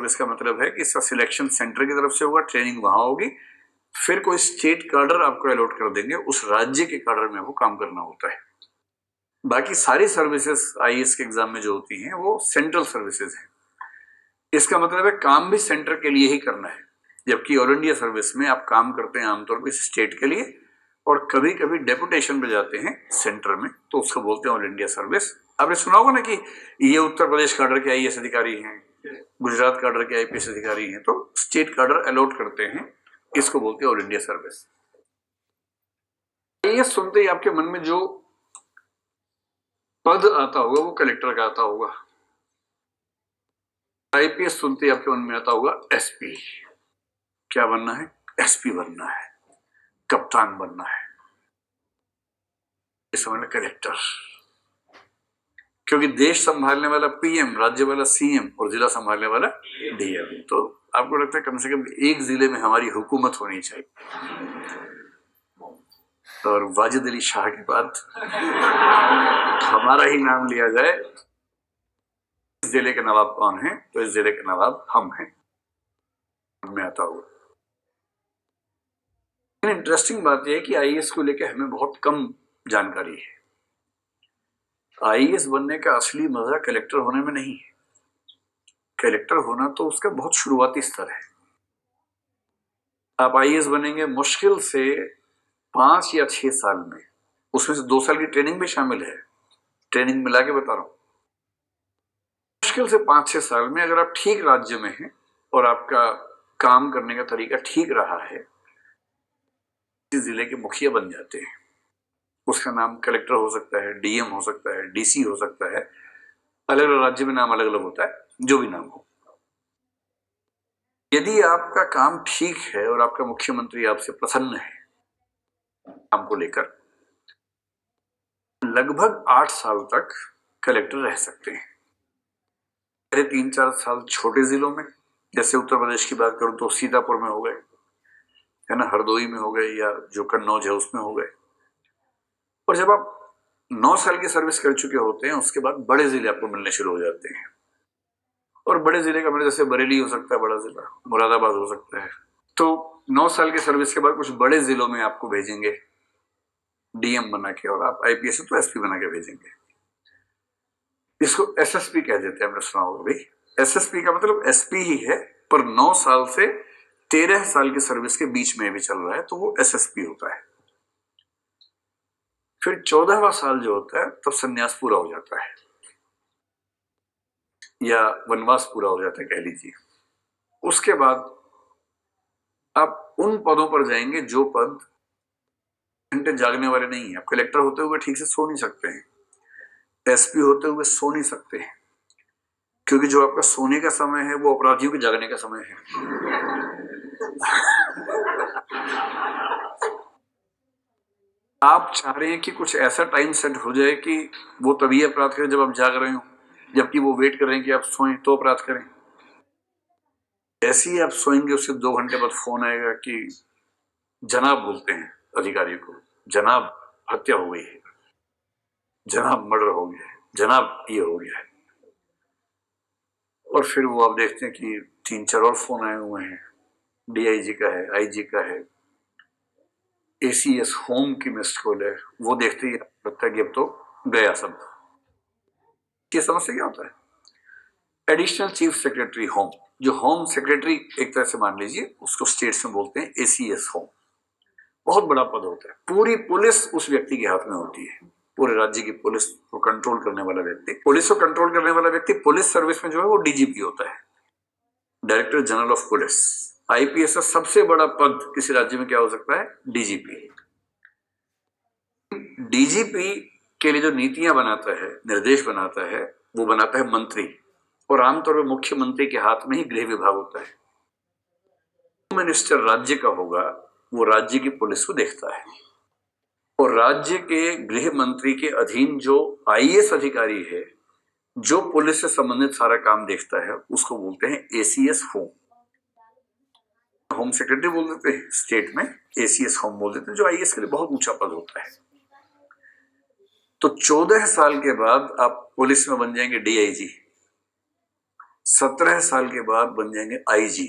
Service का मतलब है कि इसका सिलेक्शन सेंटर की तरफ से होगा, ट्रेनिंग वहां होगी, फिर कोई स्टेट कार्डर आपको अलॉट कर देंगे, उस राज्य के कार्डर में वो काम करना होता है। बाकी सारी सर्विसेज आईएएस के एग्जाम में जो होती हैं वो सेंट्रल सर्विसेज हैं। इसका मतलब है काम भी सेंटर के लिए ही करना है, जबकि ऑल इंडिया सर्विस में आप काम करते हैं आमतौर पर स्टेट के लिए और कभी कभी डेपुटेशन पे जाते हैं सेंटर में, तो उसको बोलते हैं ऑल इंडिया सर्विस। आपने सुना होगा ना कि ये उत्तर प्रदेश कैडर के आईएएस अधिकारी हैं, गुजरात कैडर के आईपीएस अधिकारी हैं, तो स्टेट कैडर अलॉट करते हैं, इसको बोलते हैं ऑल इंडिया सर्विस। आईएएस सुनते ही आपके मन में जो पद आता होगा वो कलेक्टर का आता होगा। आईपीएस सुनते ही आपके मन में आता होगा एसपी। क्या बनना है? एसपी बनना है, कप्तान बनना है। इस समय कलेक्टर, क्योंकि देश संभालने वाला पीएम, राज्य वाला सीएम और जिला संभालने वाला डीएम। तो आपको लगता है कम से कम एक जिले में हमारी हुकूमत होनी चाहिए। और वाजिद अली शाह के बाद हमारा ही नाम लिया जाए। इस जिले के नवाब कौन है? तो इस जिले के नवाब हम हैं, में आता हुआ। इंटरेस्टिंग बात यह है कि आईएएस को लेकर हमें बहुत कम जानकारी है। आईएएस बनने का असली मजा कलेक्टर होने में नहीं है। कलेक्टर होना तो उसका बहुत शुरुआती स्तर है। आप आईएएस बनेंगे मुश्किल से 5 या 6 साल में, उसमें से 2 साल की ट्रेनिंग भी शामिल है। ट्रेनिंग मिला के बता रहा हूं, मुश्किल से 5-6 साल में अगर आप ठीक राज्य में हैं और आपका काम करने का तरीका ठीक रहा है, जिले के मुखिया बन जाते हैं। उसका नाम कलेक्टर हो सकता है, डीएम हो सकता है, डीसी हो सकता है, अलग अलग राज्य में नाम अलग अलग होता है, जो भी नाम हो। यदि आपका काम ठीक है और आपका मुख्यमंत्री आपसे प्रसन्न है काम को लेकर, लगभग 8 साल तक कलेक्टर रह सकते हैं। पहले 3-4 साल छोटे जिलों में, जैसे उत्तर प्रदेश की बात करूं तो सीतापुर में हो गए, है ना, हरदोई में हो गए, या जो कन्नौज है उसमें हो गए। और जब आप 9 साल की सर्विस कर चुके होते हैं, उसके बाद बड़े जिले आपको मिलने शुरू हो जाते हैं। और बड़े जिले का मतलब जैसे बरेली हो सकता है बड़ा जिला, मुरादाबाद हो सकता है। तो 9 साल की सर्विस के बाद कुछ बड़े जिलों में आपको भेजेंगे डीएम बना के, और आप आईपीएस तो एसपी बना के भेजेंगे। इसको एसएसपी कह देते हैं, आपने सुना होगा भाई। एसएसपी का मतलब एसपी ही है, पर 9 साल से 13 साल की सर्विस के बीच में भी चल रहा है, तो वो एसएसपी होता है। फिर 14वां साल जो होता है तब संन्यास पूरा हो जाता है, या वनवास पूरा हो जाता है कह लीजिए। उसके बाद आप उन पदों पर जाएंगे जो पद घंटे जागने वाले नहीं है। आप कलेक्टर होते हुए ठीक से सो नहीं सकते हैं, एसपी होते हुए सो नहीं सकते हैं, क्योंकि जो आपका सोने का समय है वो अपराधियों के जागने का समय है। आप चाह रहे हैं कि कुछ ऐसा टाइम सेट हो जाए कि वो तभी अपराध करें जब आप जाग रहे हो, जबकि वो वेट कर रहे हैं कि आप सोएं तो अपराध करें। जैसे ही आप सोएंगे उससे 2 घंटे बाद फोन आएगा कि जनाब, बोलते हैं अधिकारी को, जनाब हत्या हो गई है, जनाब मर्डर हो गया है, जनाब ये हो गया है। और फिर वो आप देखते हैं कि 3-4 और फोन आए हुए हैं, डीआईजी का है, आईजी का है, एसीएस होम की मिस्ड कॉल है। वो देखते ही लगता है कि अब तो गया सब। ये समझते क्या होता है? एडिशनल चीफ सेक्रेटरी होम, जो होम सेक्रेटरी एक तरह से मान लीजिए, उसको स्टेट्स में बोलते हैं एसीएस होम। बहुत बड़ा पद होता है, पूरी पुलिस उस व्यक्ति के हाथ में होती है, पूरे राज्य की पुलिस को कंट्रोल करने वाला व्यक्ति। पुलिस को कंट्रोल करने वाला व्यक्ति पुलिस सर्विस में जो है वो डीजीपी होता है, director general of police. IPS का सबसे बड़ा पद किसी राज्य में क्या हो सकता है? डीजीपी। डीजीपी के लिए जो नीतियां बनाता है, निर्देश बनाता है, वो बनाता है मंत्री, और आमतौर पर मुख्यमंत्री के हाथ में ही गृह विभाग होता है। होम मिनिस्टर राज्य का होगा, वो राज्य की पुलिस को देखता है, और राज्य के गृह मंत्री के अधीन जो आईएएस अधिकारी है, जो पुलिस से संबंधित सारा काम देखता है, उसको बोलते हैं एसीएस होम। होम सेक्रेटरी बोल देते हैं स्टेट में, एसीएस होम बोल देते हैं, जो आईएएस के लिए बहुत ऊंचा पद होता है। तो 14 साल के बाद आप पुलिस में बन जाएंगे डीआईजी, 17 साल के बाद बन जाएंगे आईजी।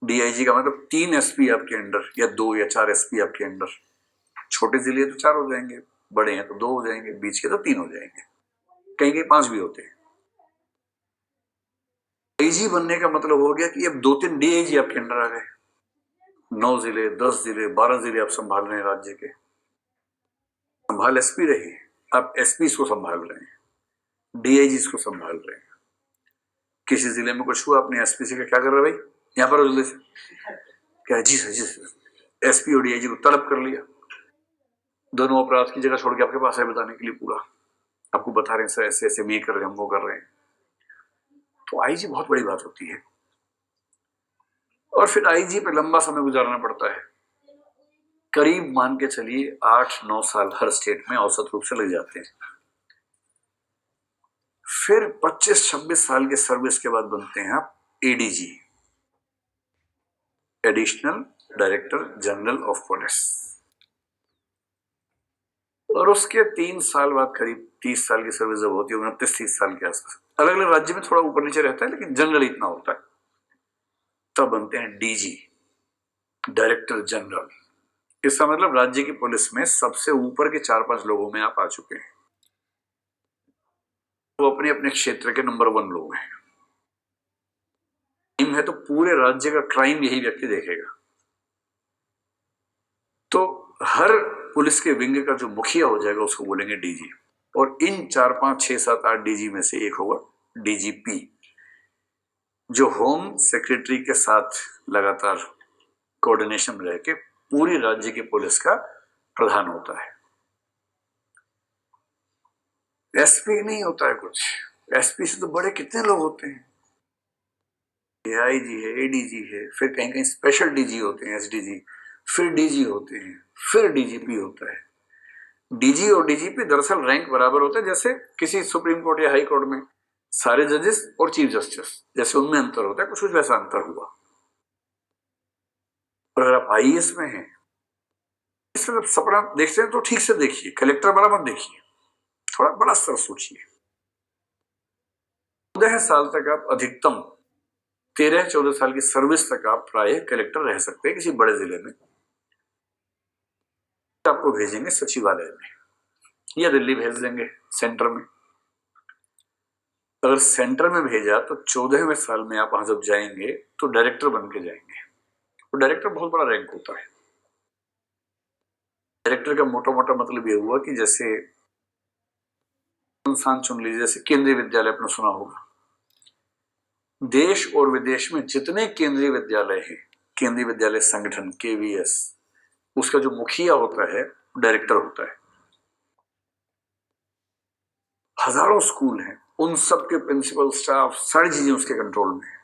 डीआईजी का मतलब 3 एसपी आपके अंडर, या 2 या 4 एसपी आपके अंडर। छोटे जिले तो 4 हो जाएंगे, बड़े हैं तो 2 हो जाएंगे, बीच के तो 3 हो जाएंगे, कहीं कहीं 5 भी होते हैं। आईजी बनने का मतलब हो गया कि अब 2-3 डीआईजी आपके अंडर आ गए। 9 जिले, 10 जिले, 12 जिले आप संभाल रहे हैं राज्य के। संभाल एसपी रहे, आप एसपी को संभाल रहे हैं, डीआईजी को संभाल रहे हैं। किसी जिले में कुछ हुआ, अपने एसपी से क्या कर रहे भाई, यहाँ पर जिले से क्या, जी सर जी सर। एसपी और डीआईजी को तलब कर लिया, दोनों अपराध की जगह छोड़ के आपके पास है बताने के लिए, पूरा आपको बता रहे हैं सर ऐसे ऐसे ये कर रहे हैं, हम वो कर रहे हैं। तो आईजी बहुत बड़ी बात होती है। और फिर आईजी पे लंबा समय गुजारना पड़ता है, करीब मान के चलिए 8-9 साल हर स्टेट में औसत रूप से लग जाते हैं। फिर 25-26 साल के सर्विस के बाद बनते हैं आप ADG, additional director general of police. और उसके 3 साल बाद करीब 30 साल की सर्विस जब होती है, 29-30 साल के आसपास, अलग अलग राज्य में थोड़ा ऊपर नीचे रहता है लेकिन जनरल इतना होता है, तब बनते हैं डीजी, डायरेक्टर जनरल। इसका मतलब राज्य की पुलिस में सबसे ऊपर के 4-5 लोगों में आप आ चुके हैं, वो अपने अपने क्षेत्र के नंबर 1 लोग हैं। क्राइम है तो पूरे राज्य का क्राइम यही व्यक्ति देखेगा। तो हर पुलिस के विंग का जो मुखिया हो जाएगा उसको बोलेंगे डीजी। और इन 4-5-6-7-8 डीजी में से एक होगा डीजीपी, जो होम सेक्रेटरी के साथ लगातार कोऑर्डिनेशन में रह के पूरी राज्य की पुलिस का प्रधान होता है। एसपी नहीं होता है कुछ, एसपी से तो बड़े कितने लोग होते हैं, आईजी है, एडीजी है, फिर कहीं कहीं स्पेशल डीजी होते हैं, एसडीजी, फिर डीजी होते हैं, फिर डीजीपी होता है। डीजी और डीजीपी दरअसल रैंक बराबर होता है, जैसे किसी सुप्रीम कोर्ट या हाई कोर्ट में सारे जजेस और चीफ जस्टिस, जैसे उनमें अंतर होता है, कुछ कुछ वैसा अंतर हुआ। और अगर आप आईएएस में हैं, इसमें सपना देखते हैं तो ठीक से देखिए, कलेक्टर वाला मत देखिए, थोड़ा बड़ा स्तर सोचिए। 14 साल तक आप अधिकतम 13-14 साल की सर्विस तक आप प्राय कलेक्टर रह सकते हैं किसी बड़े जिले में। आपको भेजेंगे सचिवालय में या दिल्ली भेज देंगे सेंटर में। अगर सेंटर में भेजा तो 14वें साल में आप वहां जब जाएंगे तो डायरेक्टर बन के जाएंगे। तो डायरेक्टर बहुत बड़ा रैंक होता है। डायरेक्टर का मोटा मोटा मतलब ये हुआ कि जैसे संस्थान चुन लीजिए, जैसे केंद्रीय विद्यालय आपने सुना होगा, देश और विदेश में जितने केंद्रीय विद्यालय हैं, केंद्रीय विद्यालय संगठन केवीएस, उसका जो मुखिया होता है डायरेक्टर होता है। हजारों स्कूल हैं, उन सब के प्रिंसिपल, स्टाफ, सारी चीजें उसके कंट्रोल में है।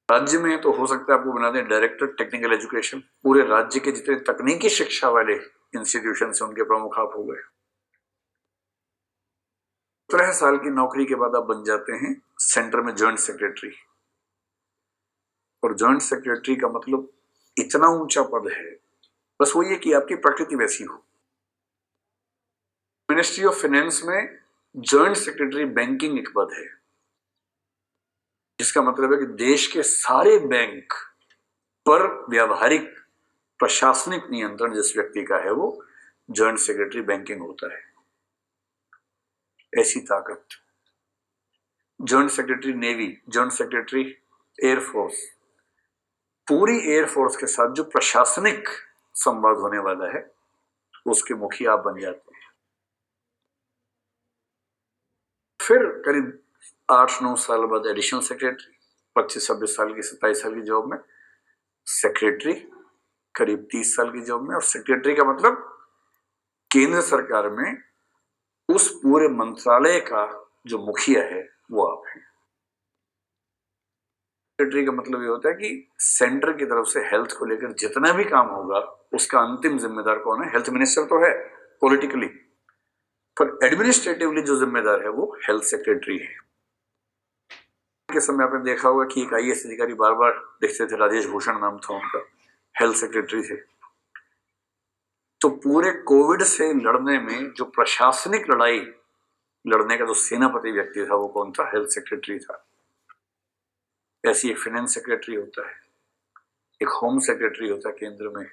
राज्य में तो हो सकता है आपको बना दें डायरेक्टर टेक्निकल एजुकेशन, पूरे राज्य के जितने तकनीकी शिक्षा वाले इंस्टीट्यूशन से उनके प्रमुख आप हो गए। 17 साल की नौकरी के बाद आप बन जाते हैं सेंटर में जॉइंट सेक्रेटरी। और जॉइंट सेक्रेटरी का मतलब इतना ऊंचा पद है, बस वो ये कि आपकी प्रकृति वैसी हो। मिनिस्ट्री ऑफ फाइनेंस में जॉइंट सेक्रेटरी बैंकिंग एक पद है, जिसका मतलब है कि देश के सारे बैंक पर व्यावहारिक प्रशासनिक नियंत्रण जिस व्यक्ति का है वो जॉइंट सेक्रेटरी बैंकिंग होता है। ऐसी ताकत। Joint secretary navy, joint secretary air force, पूरी एयरफोर्स के साथ जो प्रशासनिक संवाद होने वाला है उसके मुखिया आप बन जाते हैं। फिर करीब 8-9 साल बाद एडिशनल सेक्रेटरी, 25-26 साल की, 27 साल की जॉब में सेक्रेटरी, करीब 30 साल की जॉब में। और सेक्रेटरी का मतलब केंद्र सरकार में उस पूरे मंत्रालय का जो मुखिया है वो आप हैं। सेक्रेटरी का मतलब ये होता है कि सेंटर की तरफ से हेल्थ को लेकर जितना भी काम होगा उसका अंतिम जिम्मेदार कौन है? हेल्थ मिनिस्टर तो है पॉलिटिकली, पर एडमिनिस्ट्रेटिवली जो जिम्मेदार है वो हेल्थ सेक्रेटरी है। के समय आपने देखा होगा कि एक आईएएस अधिकारी बार बार देखते थे, राजेश भूषण नाम था उनका, हेल्थ सेक्रेटरी थे। तो पूरे कोविड से लड़ने में जो प्रशासनिक लड़ाई लड़ने का जो सेनापति व्यक्ति था वो कौन था? हेल्थ सेक्रेटरी था। ऐसी एक फाइनेंस सेक्रेटरी होता है, एक होम सेक्रेटरी होता है केंद्र में,